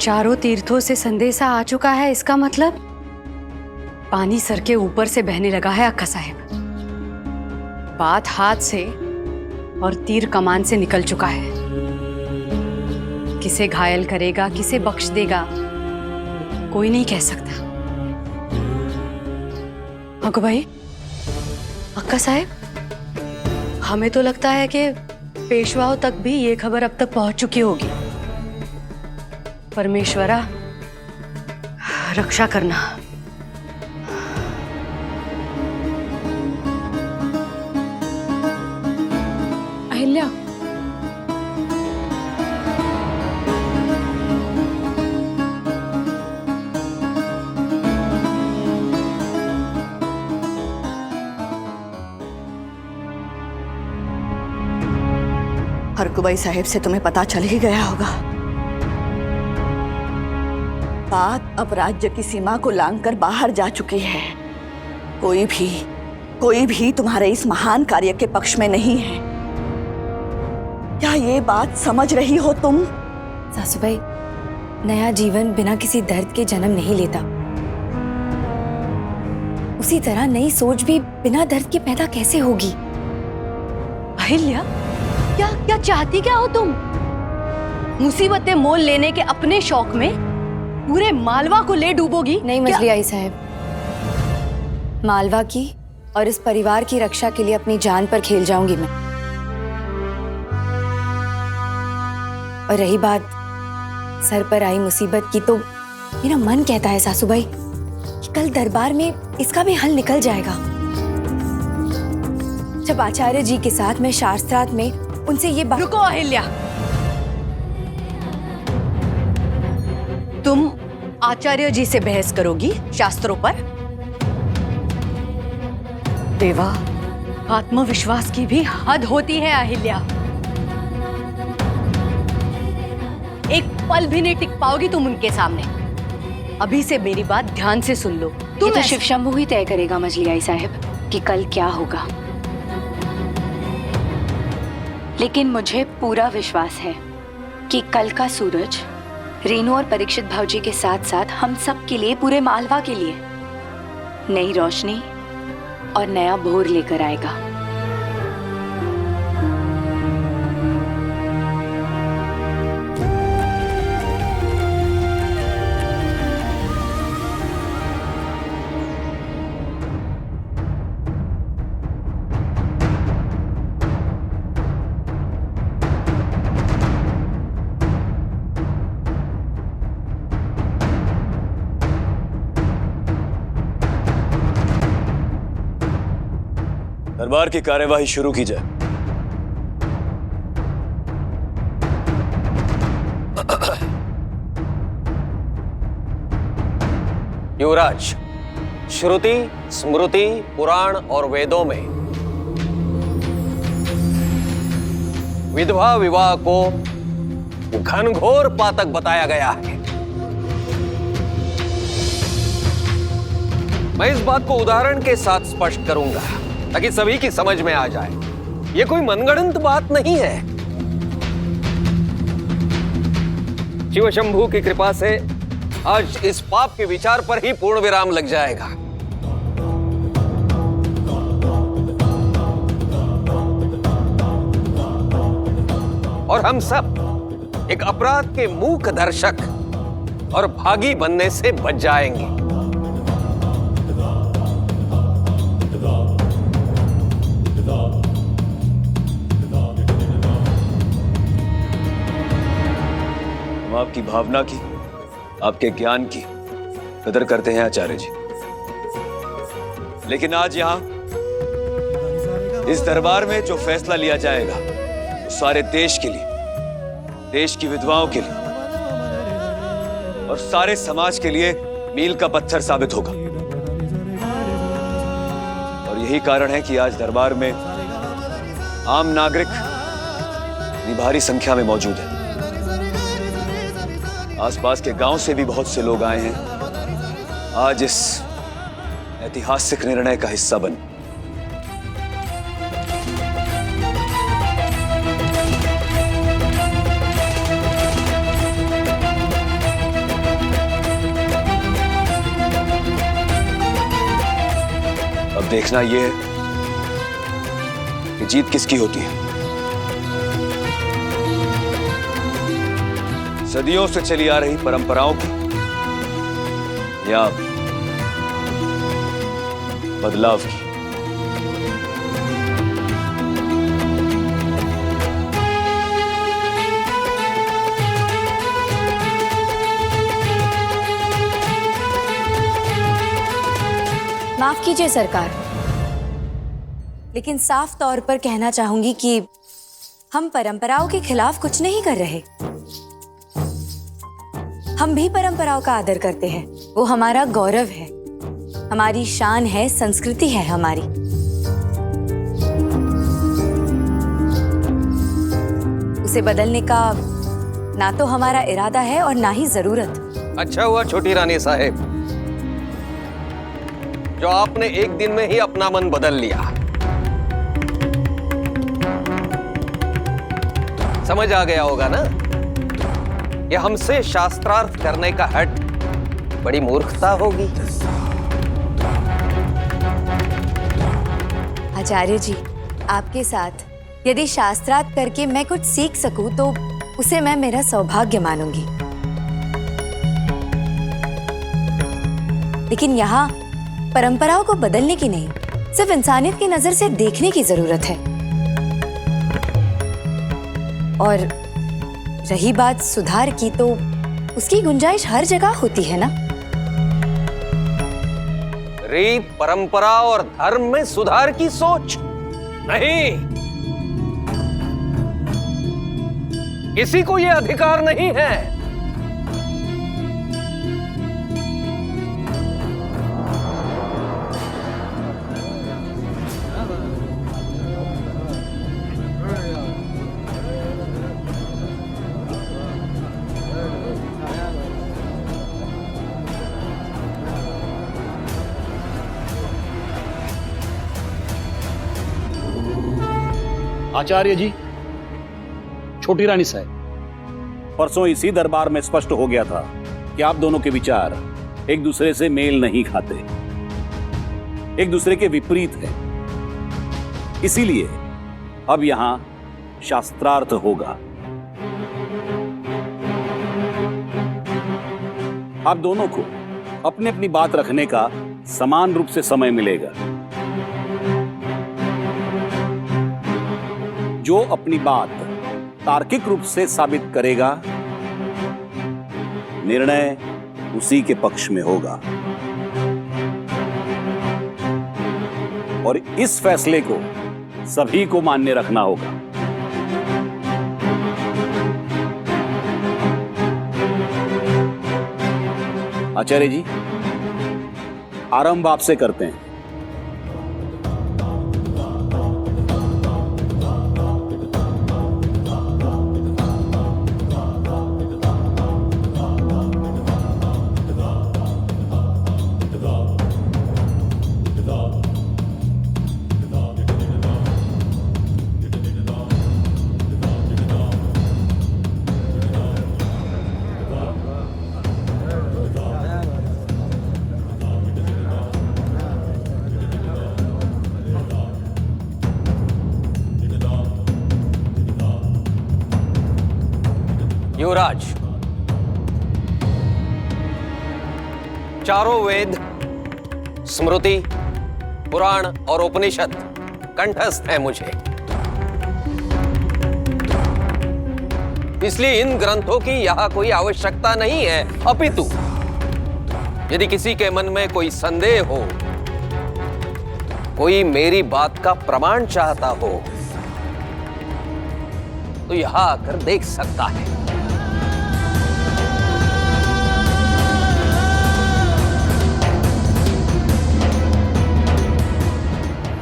चारों तीर्थों से संदेशा आ चुका है, इसका मतलब पानी सर के ऊपर से बहने लगा है अक्का साहेब। बात हाथ से और तीर कमान से निकल चुका है। किसे घायल करेगा, किसे बख्श देगा, कोई नहीं कह सकता। अगो भाई, अक्का साहेब, हमें तो लगता है कि पेशवाओं तक भी ये खबर अब तक पहुंच चुकी होगी। परमेश्वरा, रक्षा करना। अहिल्या, हरकुबाई साहिब से तुम्हें पता चल ही गया होगा। बात अब राज्य की सीमा को लांघकर बाहर जा चुकी है। कोई भी तुम्हारे इस महान कार्य के पक्ष में नहीं है। क्या ये बात समझ रही हो तुम? सासूबाई, नया जीवन बिना किसी दर्द के जन्म नहीं लेता। उसी तरह नई सोच भी बिना दर्द के पैदा कैसे होगी? अहिल्या, क्या चाहती क्या हो तुम? मुसीबतें मोल लेने के अपने शौक में पूरे मालवा को ले डूबोगी? नहीं मजली आई साहब, मालवा की और इस परिवार की रक्षा के लिए अपनी जान पर खेल जाऊंगी मैं। और रही बात सर पर आई मुसीबत की, तो मेरा मन कहता है सासूबाई कि कल दरबार में इसका भी हल निकल जाएगा। जब आचार्य जी के साथ मैं शास्त्रार्थ में उनसे ये बात। रुको अहिल्या, तुम आचार्य जी से बहस करोगी शास्त्रों पर? देवा, आत्मविश्वास की भी हद होती है अहिल्या। एक पल भी नहीं टिक पाओगी तुम उनके सामने। अभी से मेरी बात ध्यान से सुन लो। ये तो शिव शंभू ही तय करेगा मजली आई साहब कि कल क्या होगा। लेकिन मुझे पूरा विश्वास है कि कल का सूरज रेणु और परीक्षित भाऊजी के साथ साथ हम सब के लिए, पूरे मालवा के लिए नई रोशनी और नया भोर लेकर आएगा। दरबार की कार्यवाही शुरू की जाए। युवराज, श्रुति, स्मृति, पुराण और वेदों में विधवा विवाह को घनघोर पातक बताया गया है। मैं इस बात को उदाहरण के साथ स्पष्ट करूंगा ताकि सभी की समझ में आ जाए। यह कोई मनगढ़ंत बात नहीं है। शिव शंभू की कृपा से आज इस पाप के विचार पर ही पूर्ण विराम लग जाएगा। और हम सब एक अपराध के मूक दर्शक और भागी बनने से बच जाएंगे। हम आपकी भावना की, आपके ज्ञान की कदर करते हैं आचार्य जी, लेकिन आज यहां इस दरबार में जो फैसला लिया जाएगा वो सारे देश के लिए, देश की विधवाओं के लिए और सारे समाज के लिए मील का पत्थर साबित होगा। और यही कारण है कि आज दरबार में आम नागरिक भारी संख्या में मौजूद है। आसपास के गांव से भी बहुत से लोग आए हैं आज इस ऐतिहासिक निर्णय का हिस्सा बन। देखना यह है कि जीत किसकी होती है। सदियों से चली आ रही परंपराओं की या बदलाव की। माफ कीजिए सरकार, लेकिन साफ तौर पर कहना चाहूंगी कि हम परंपराओं के खिलाफ कुछ नहीं कर रहे। हम भी परंपराओं का आदर करते हैं, वो हमारा गौरव है, हमारी शान है, संस्कृति है हमारी। उसे बदलने का ना तो हमारा इरादा है और ना ही जरूरत। अच्छा हुआ छोटी रानी साहेब जो आपने एक दिन में ही अपना मन बदल लिया। समझ आ गया होगा ना, ये हमसे शास्त्रार्थ करने का हट बड़ी मूर्खता होगी। आचार्य जी, आपके साथ यदि शास्त्रार्थ करके मैं कुछ सीख सकूं तो उसे मैं मेरा सौभाग्य मानूंगी। लेकिन यहाँ परंपराओं को बदलने की नहीं, सिर्फ इंसानियत की नजर से देखने की जरूरत है। और रही बात सुधार की, तो उसकी गुंजाइश हर जगह होती है ना। रीत, परंपरा और धर्म में सुधार की सोच नहीं, किसी को यह अधिकार नहीं है। आचार्य जी, छोटी रानी साहब, परसों इसी दरबार में स्पष्ट हो गया था कि आप दोनों के विचार एक दूसरे से मेल नहीं खाते, एक दूसरे के विपरीत है। इसीलिए अब यहां शास्त्रार्थ होगा। आप दोनों को अपनी अपनी बात रखने का समान रूप से समय मिलेगा। जो अपनी बात तार्किक रूप से साबित करेगा, निर्णय उसी के पक्ष में होगा। और इस फैसले को सभी को मान्य रखना होगा। आचार्य जी, आरंभ आपसे करते हैं। युवराज, चारों वेद, स्मृति, पुराण और उपनिषद कंठस्थ है मुझे। इसलिए इन ग्रंथों की यहां कोई आवश्यकता नहीं है। अपितु यदि किसी के मन में कोई संदेह हो, कोई मेरी बात का प्रमाण चाहता हो, तो यहां आकर देख सकता है।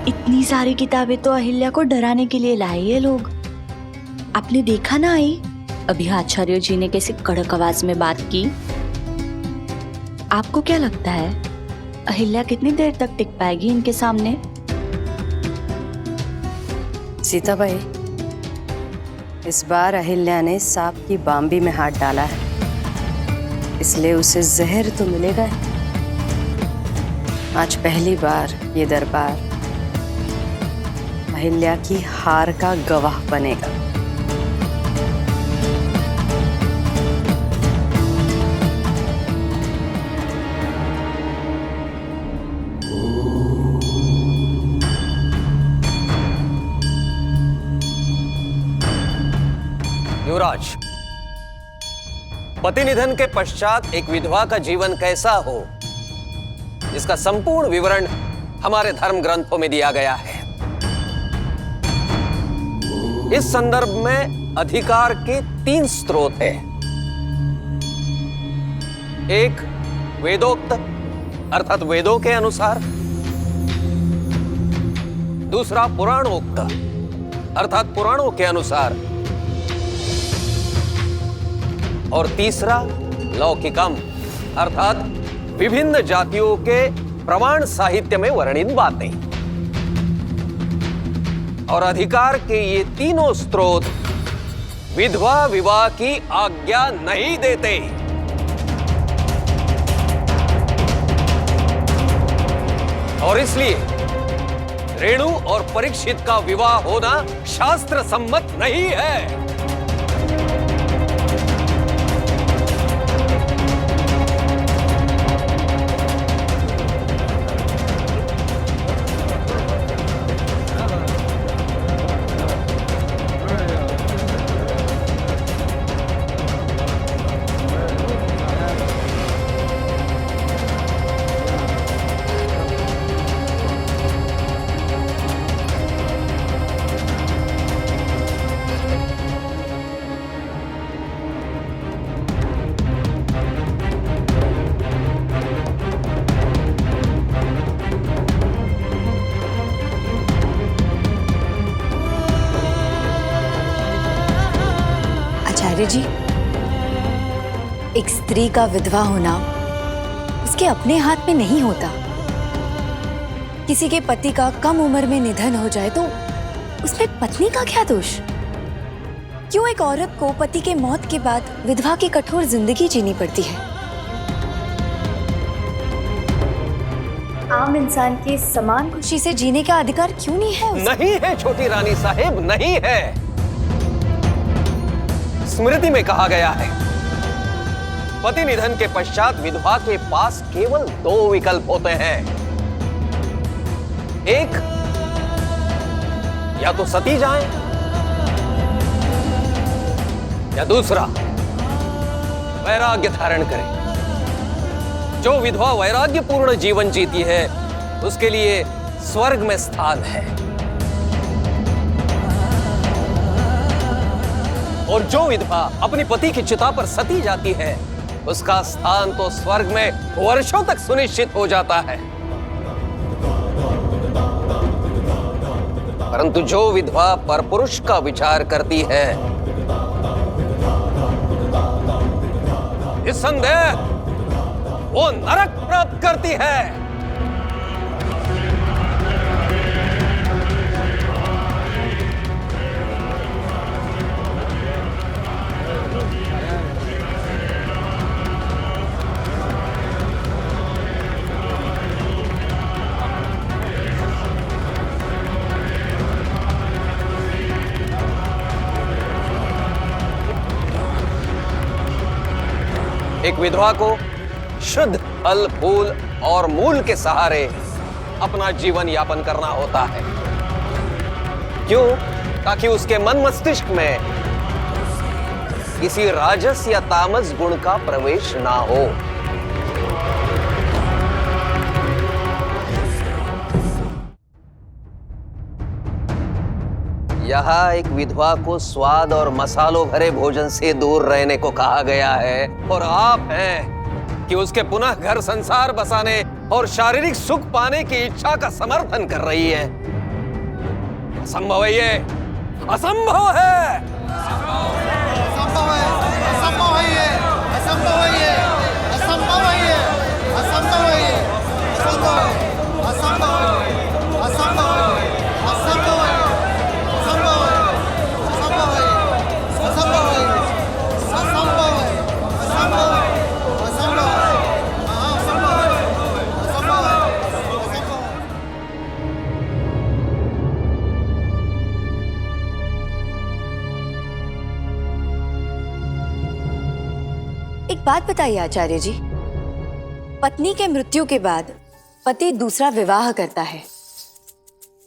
इतनी सारी किताबें तो अहिल्या को डराने के लिए लाए ये लोग। आपने देखा ना आई, अभी आचार्य जी ने कैसे कड़क आवाज में बात की। आपको क्या लगता है अहिल्या कितनी देर तक टिक पाएगी इनके सामने? सीताबाई, इस बार अहिल्या ने सांप की बांबी में हाथ डाला है, इसलिए उसे जहर तो मिलेगा ही। आज पहली बार ये दरबार अहिल्या की हार का गवाह बनेगा। युवराज, पति निधन के पश्चात एक विधवा का जीवन कैसा हो, इसका संपूर्ण विवरण हमारे धर्म ग्रंथों में दिया गया है। इस संदर्भ में अधिकार के 3 स्रोत हैं। एक वेदोक्त अर्थात वेदों के अनुसार, दूसरा पुराणोक्त अर्थात पुराणों के अनुसार, और तीसरा लौकिकम अर्थात विभिन्न जातियों के प्रमाण साहित्य में वर्णित बातें। और अधिकार के ये तीनों स्रोत विधवा विवाह की आज्ञा नहीं देते। और इसलिए रेणु और परीक्षित का विवाह होना शास्त्र सम्मत नहीं है। आचार्य जी, एक स्त्री का विधवा होना उसके अपने हाथ में नहीं होता। किसी के पति का कम उम्र में निधन हो जाए तो उसमें पत्नी का क्या दोष? क्यों एक औरत को पति के मौत के बाद विधवा की कठोर जिंदगी जीनी पड़ती है? आम इंसान के समान खुशी से जीने का अधिकार क्यों नहीं है उसे? नहीं है छोटी रानी साहेब, नहीं है। स्मृति में कहा गया है, पति निधन के पश्चात विधवा के पास केवल 2 विकल्प होते हैं। एक, या तो सती जाए, या दूसरा वैराग्य धारण करे। जो विधवा वैराग्य पूर्ण जीवन जीती है उसके लिए स्वर्ग में स्थान है, और जो विधवा अपने पति की चिता पर सती जाती है उसका स्थान तो स्वर्ग में वर्षों तक सुनिश्चित हो जाता है। परंतु जो विधवा परपुरुष का विचार करती है, निस्संदेह वो नरक प्राप्त करती है। एक विधवा को शुद्ध फल फूल और मूल के सहारे अपना जीवन यापन करना होता है। क्यों? ताकि उसके मन मस्तिष्क में किसी राजस या तामस गुण का प्रवेश ना हो। यहाँ एक विधवा को स्वाद और मसालों भरे भोजन से दूर रहने को कहा गया है, और आप हैं कि उसके पुनः घर संसार बसाने और शारीरिक सुख पाने की इच्छा का समर्थन कर रही है। असंभव है, ये असंभव है। असंभव है, असंभव है ये, असंभव है ये, असंभव है ये, असंभव है ये, असंभव है, असंभव है, असंभव है, असंभव है, असंभव है, असंभव है, असंभव है, असंभव है, असंभव है, असंभव है, असंभव है, असंभव है, एक बात बताइए आचार्य जी, पत्नी के मृत्यु के बाद पति दूसरा विवाह करता है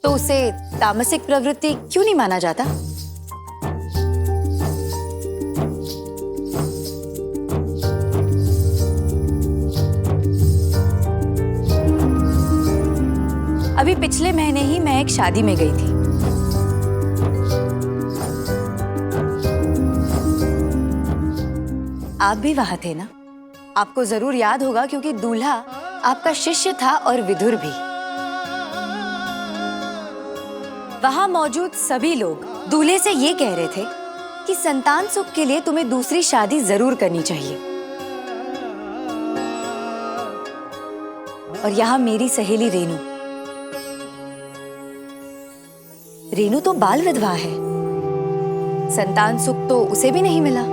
तो उसे तामसिक प्रवृत्ति क्यों नहीं माना जाता? अभी पिछले महीने ही मैं एक शादी में गई थी। आप भी वहां थे ना? आपको जरूर याद होगा क्योंकि दूल्हा आपका शिष्य था और विदुर भी। वहां मौजूद सभी लोग दूल्हे से ये कह रहे थे कि संतान सुख के लिए तुम्हें दूसरी शादी जरूर करनी चाहिए। और यहाँ मेरी सहेली रेनू तो बाल विधवा है, संतान सुख तो उसे भी नहीं मिला।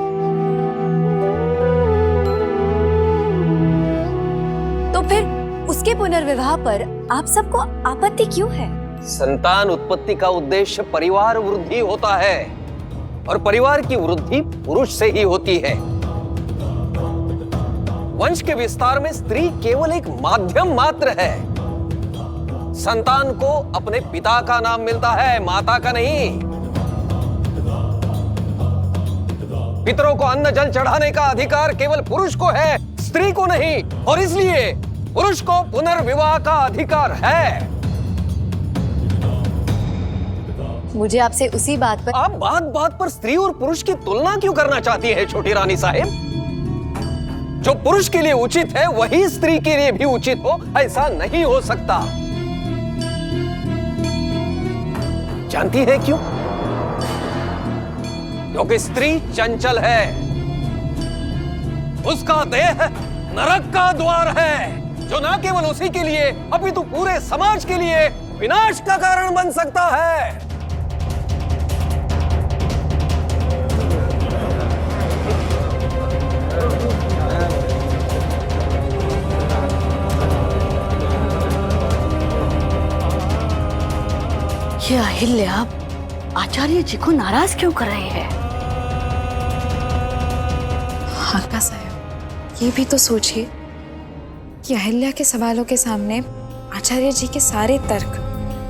तो फिर उसके पुनर्विवाह पर आप सबको आपत्ति क्यों है? संतान उत्पत्ति का उद्देश्य परिवार वृद्धि होता है और परिवार की वृद्धि पुरुष से ही होती है। वंश के विस्तार में स्त्री केवल एक माध्यम मात्र है। संतान को अपने पिता का नाम मिलता है, माता का नहीं। पितरों को अन्न जल चढ़ाने का अधिकार केवल पुरुष को है, स्त्री को नहीं। और इसलिए पुरुष को पुनर्विवाह का अधिकार है। मुझे आपसे उसी बात पर आप बात बात पर स्त्री और पुरुष की तुलना क्यों करना चाहती है छोटी रानी साहिब? जो पुरुष के लिए उचित है वही स्त्री के लिए भी उचित हो, ऐसा नहीं हो सकता। जानती है क्यों? क्योंकि स्त्री चंचल है, उसका देह नरक का द्वार है, जो न केवल उसी के लिए अपितु पूरे समाज के लिए विनाश का कारण बन सकता है। ये अहिल्या आचार्य जी को नाराज क्यों कर रहे हैं? काका साहब, ये भी तो सोचिए कि अहिल्या के सवालों के सामने आचार्य जी के सारे तर्क,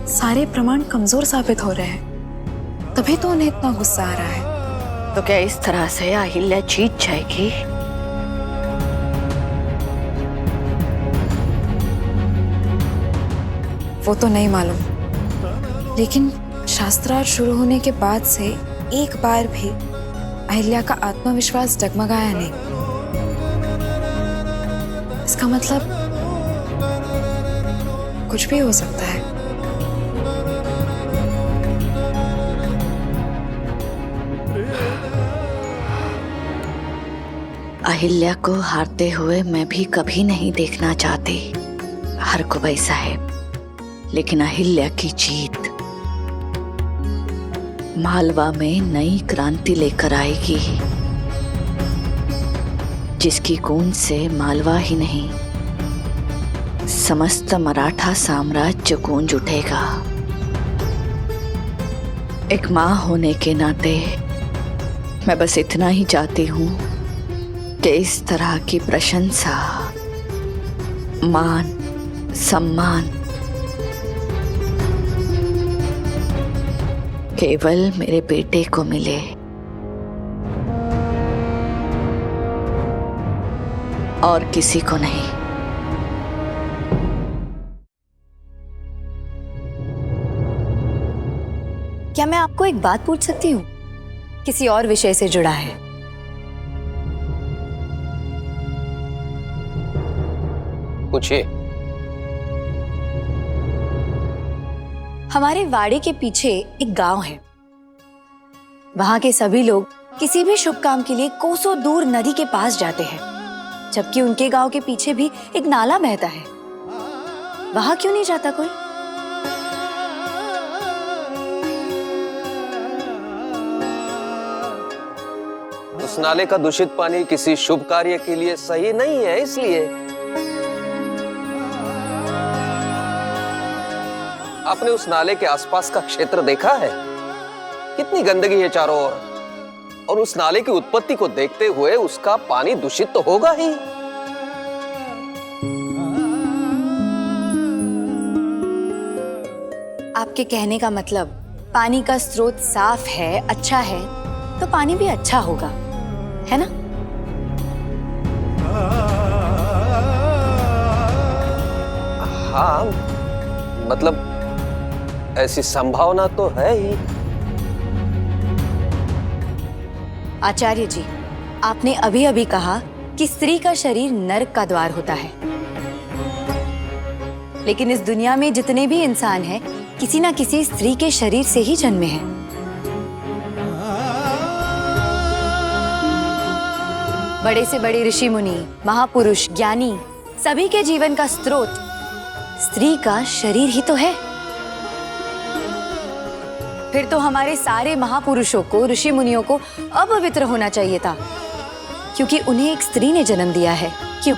सारे प्रमाण कमजोर साबित हो रहे हैं, तभी तो उन्हें इतना गुस्सा आ रहा है। तो क्या इस तरह से अहिल्या जीत जाएगी? वो तो नहीं मालूम, लेकिन शास्त्रार्थ शुरू होने के बाद से एक बार भी अहिल्या का आत्मविश्वास डगमगाया नहीं। इसका मतलब कुछ भी हो सकता है। अहिल्या को हारते हुए मैं भी कभी नहीं देखना चाहती हरकुबई साहेब, लेकिन अहिल्या की जीत मालवा में नई क्रांति लेकर आएगी, जिसकी गूंज से मालवा ही नहीं समस्त मराठा साम्राज्य गूंज उठेगा। एक मां होने के नाते मैं बस इतना ही चाहती हूं कि इस तरह की प्रशंसा, मान, सम्मान केवल मेरे बेटे को मिले। और किसी को नहीं। क्या मैं आपको एक बात पूछ सकती हूँ? किसी और विषय से जुड़ा है। पूछिए। हमारे वाड़े के पीछे एक गांव है। वहां के सभी लोग किसी भी शुभ काम के लिए कोसों दूर नदी के पास जाते हैं, जबकि उनके गांव के पीछे भी एक नाला बहता है। वहां क्यों नहीं जाता कोई? उस नाले का दूषित पानी किसी शुभ कार्य के लिए सही नहीं है, इसलिए। आपने उस नाले के आसपास का क्षेत्र देखा है? कितनी गंदगी है चारों ओर। और उस नाले की उत्पत्ति को देखते हुए उसका पानी दूषित तो होगा ही। आपके कहने का मतलब पानी का स्रोत साफ है, अच्छा है, तो पानी भी अच्छा होगा, है ना? हाँ, मतलब ऐसी संभावना तो है ही। आचार्य जी, आपने अभी अभी कहा कि स्त्री का शरीर नरक का द्वार होता है, लेकिन इस दुनिया में जितने भी इंसान हैं, किसी ना किसी स्त्री के शरीर से ही जन्मे हैं। बड़े से बड़े ऋषि मुनि, महापुरुष, ज्ञानी, सभी के जीवन का स्रोत स्त्री का शरीर ही तो है। फिर तो हमारे सारे महापुरुषों को, ऋषि मुनियों को अपवित्र होना चाहिए था, क्योंकि उन्हें एक स्त्री ने जन्म दिया है। क्यों?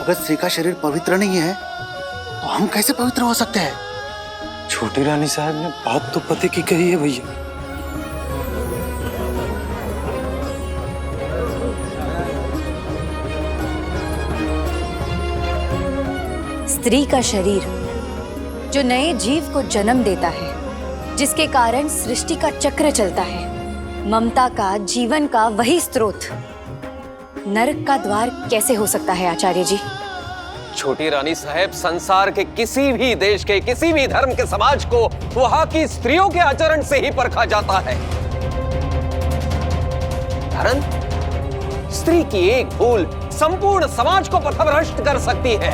अगर स्त्री का शरीर पवित्र नहीं है तो हम कैसे पवित्र हो सकते हैं? छोटी रानी साहब ने बात तो पते की कही है भैया। स्त्री का शरीर जो नए जीव को जन्म देता है, जिसके कारण सृष्टि का चक्र चलता है, ममता का, जीवन का वही स्रोत नरक का द्वार कैसे हो सकता है आचार्य जी? छोटी रानी साहब, संसार के किसी भी देश के, किसी भी धर्म के समाज को वहां की स्त्रियों के आचरण से ही परखा जाता है। कारण स्त्री की एक भूल संपूर्ण समाज को पथभ्रष्ट कर सकती है,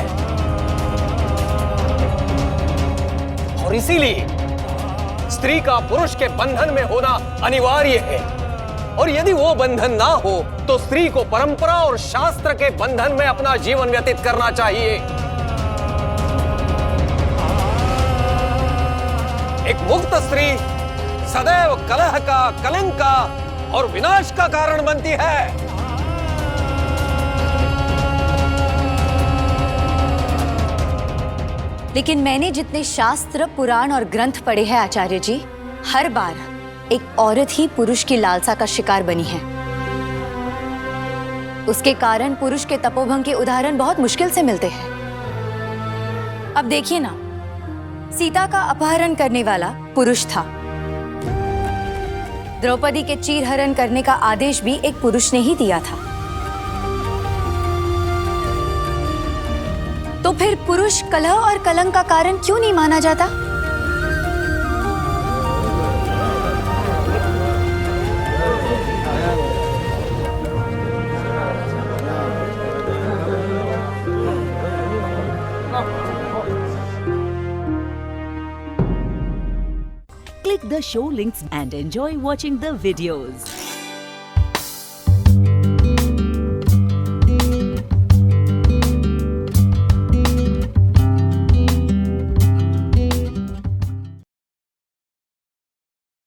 और इसीलिए स्त्री का पुरुष के बंधन में होना अनिवार्य है। और यदि वो बंधन ना हो तो स्त्री को परंपरा और शास्त्र के बंधन में अपना जीवन व्यतीत करना चाहिए। एक मुक्त स्त्री सदैव कलह का, कलंक का और विनाश का कारण बनती है। लेकिन मैंने जितने शास्त्र, पुराण और ग्रंथ पढ़े हैं आचार्य जी, हर बार एक औरत ही पुरुष की लालसा का शिकार बनी है। उसके कारण पुरुष के तपोभंग के उदाहरण बहुत मुश्किल से मिलते हैं। अब देखिए ना, सीता का अपहरण करने वाला पुरुष था, द्रौपदी के चीरहरण करने का आदेश भी एक पुरुष ने ही दिया था। तो फिर पुरुष कलह और कलंक का कारण क्यों नहीं माना जाता? Click the show links and enjoy watching the videos.